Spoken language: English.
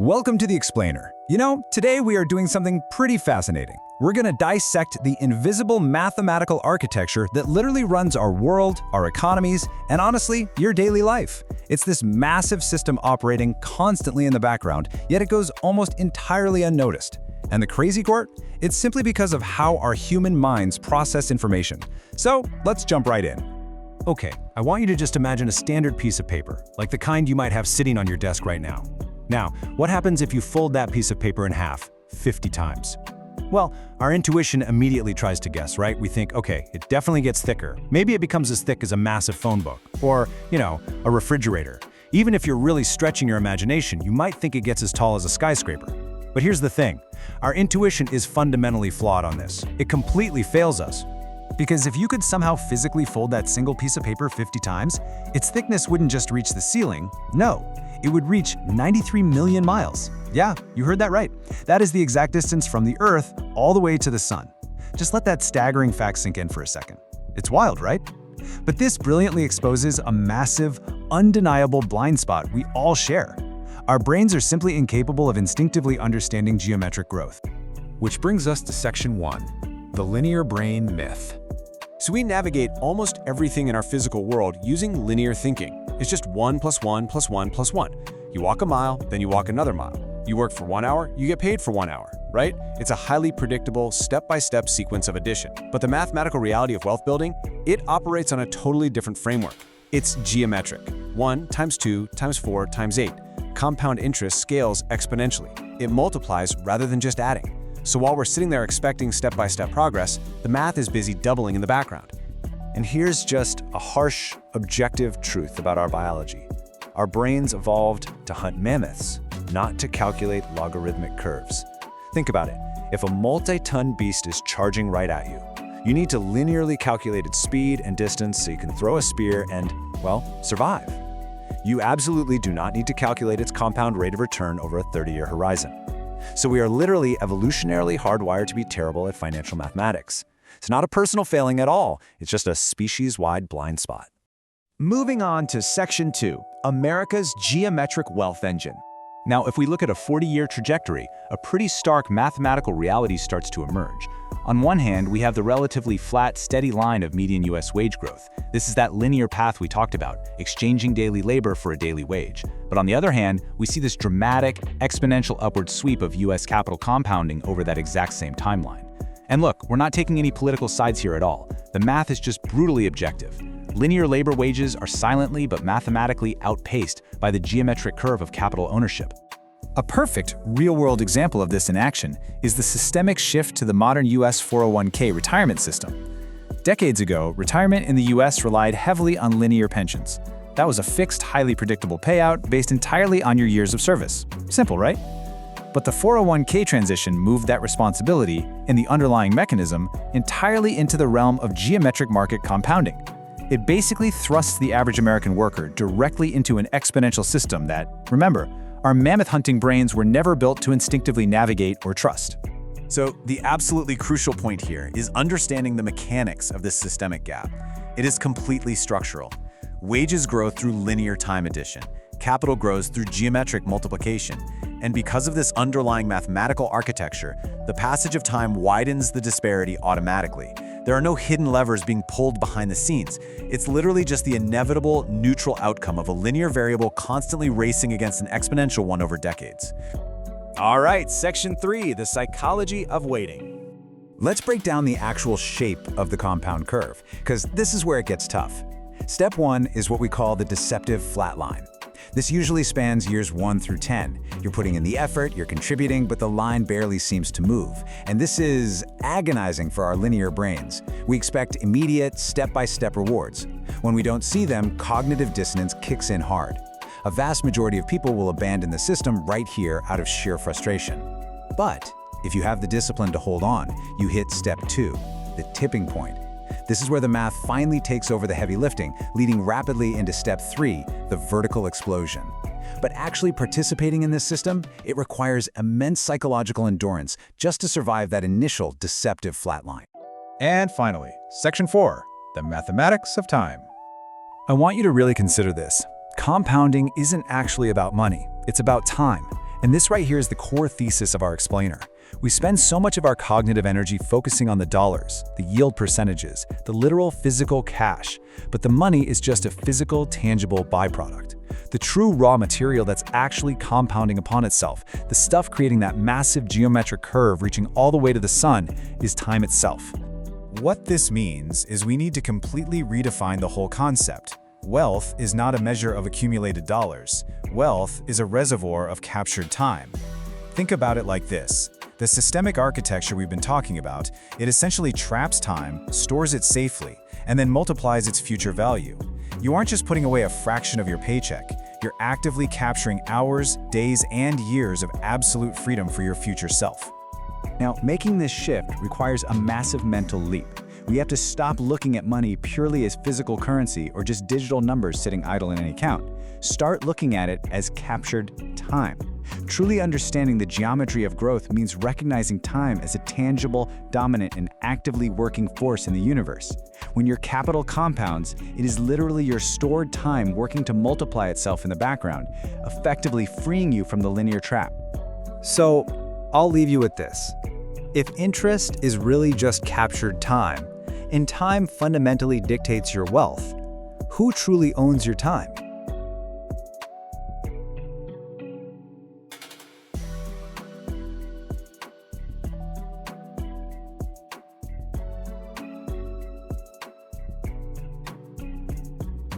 Welcome to The Explainer. Today we are doing something pretty fascinating. We're going to dissect the invisible mathematical architecture that literally runs our world, our economies, and honestly, your daily life. It's this massive system operating constantly in the background, yet it goes almost entirely unnoticed. And the crazy part? It's simply because of how our human minds process information. So let's jump right in. Okay, I want you to just imagine a standard piece of paper, like the kind you might have sitting on your desk right now. Now, what happens if you fold that piece of paper in half 50 times? Well, our intuition immediately tries to guess, right? We think, okay, it definitely gets thicker. Maybe it becomes as thick as a massive phone book, or, a refrigerator. Even if you're really stretching your imagination, you might think it gets as tall as a skyscraper. But here's the thing, our intuition is fundamentally flawed on this. It completely fails us. Because if you could somehow physically fold that single piece of paper 50 times, its thickness wouldn't just reach the ceiling, no, it would reach 93 million miles. Yeah, you heard that right. That is the exact distance from the Earth all the way to the Sun. Just let that staggering fact sink in for a second. It's wild, right? But this brilliantly exposes a massive, undeniable blind spot we all share. Our brains are simply incapable of instinctively understanding geometric growth. Which brings us to Section 1, the linear brain myth. So we navigate almost everything in our physical world using linear thinking. It's just 1 + 1 + 1 + 1. You walk a mile, then you walk another mile. You work for 1 hour, you get paid for 1 hour, right? It's a highly predictable, step-by-step sequence of addition. But the mathematical reality of wealth building, it operates on a totally different framework. It's geometric. 1 × 2 × 4 × 8. Compound interest scales exponentially. It multiplies rather than just adding. So while we're sitting there expecting step-by-step progress, the math is busy doubling in the background. And here's just a harsh, objective truth about our biology. Our brains evolved to hunt mammoths, not to calculate logarithmic curves. Think about it. If a multi-ton beast is charging right at you, you need to linearly calculate its speed and distance so you can throw a spear and, survive. You absolutely do not need to calculate its compound rate of return over a 30-year horizon. So we are literally evolutionarily hardwired to be terrible at financial mathematics. It's not a personal failing at all. It's just a species-wide blind spot. Moving on to Section 2, America's Geometric Wealth Engine. Now, if we look at a 40-year trajectory, a pretty stark mathematical reality starts to emerge. On one hand, we have the relatively flat, steady line of median U.S. wage growth. This is that linear path we talked about, exchanging daily labor for a daily wage. But on the other hand, we see this dramatic, exponential upward sweep of U.S. capital compounding over that exact same timeline. And look, we're not taking any political sides here at all. The math is just brutally objective. Linear labor wages are silently but mathematically outpaced by the geometric curve of capital ownership. A perfect, real-world example of this in action is the systemic shift to the modern U.S. 401k retirement system. Decades ago, retirement in the U.S. relied heavily on linear pensions. That was a fixed, highly predictable payout based entirely on your years of service. Simple, right? But the 401k transition moved that responsibility and the underlying mechanism entirely into the realm of geometric market compounding. It basically thrusts the average American worker directly into an exponential system that, remember, our mammoth-hunting brains were never built to instinctively navigate or trust. So the absolutely crucial point here is understanding the mechanics of this systemic gap. It is completely structural. Wages grow through linear time addition. Capital grows through geometric multiplication. And because of this underlying mathematical architecture, the passage of time widens the disparity automatically. There are no hidden levers being pulled behind the scenes. It's literally just the inevitable neutral outcome of a linear variable constantly racing against an exponential one over decades. All right, Section 3, the psychology of waiting. Let's break down the actual shape of the compound curve, because this is where it gets tough. Step 1 is what we call the deceptive flat line. This usually spans years 1 through 10. You're putting in the effort, you're contributing, but the line barely seems to move. And this is agonizing for our linear brains. We expect immediate, step-by-step rewards. When we don't see them, cognitive dissonance kicks in hard. A vast majority of people will abandon the system right here out of sheer frustration. But if you have the discipline to hold on, you hit Step 2, the tipping point. This is where the math finally takes over the heavy lifting, leading rapidly into Step 3, the vertical explosion. But actually participating in this system, it requires immense psychological endurance just to survive that initial deceptive flatline. And finally, Section 4, the mathematics of time. I want you to really consider this. Compounding isn't actually about money, it's about time. And this right here is the core thesis of our explainer. We spend so much of our cognitive energy focusing on the dollars, the yield percentages, the literal physical cash, but the money is just a physical, tangible byproduct. The true raw material that's actually compounding upon itself, the stuff creating that massive geometric curve reaching all the way to the sun, is time itself. What this means is we need to completely redefine the whole concept. Wealth is not a measure of accumulated dollars. Wealth is a reservoir of captured time. Think about it like this. The systemic architecture we've been talking about, it essentially traps time, stores it safely, and then multiplies its future value. You aren't just putting away a fraction of your paycheck, you're actively capturing hours, days, and years of absolute freedom for your future self. Now, making this shift requires a massive mental leap. We have to stop looking at money purely as physical currency or just digital numbers sitting idle in an account. Start looking at it as captured time. Truly understanding the geometry of growth means recognizing time as a tangible, dominant, and actively working force in the universe. When your capital compounds, it is literally your stored time working to multiply itself in the background, effectively freeing you from the linear trap. So, I'll leave you with this. If interest is really just captured time, and time fundamentally dictates your wealth, who truly owns your time?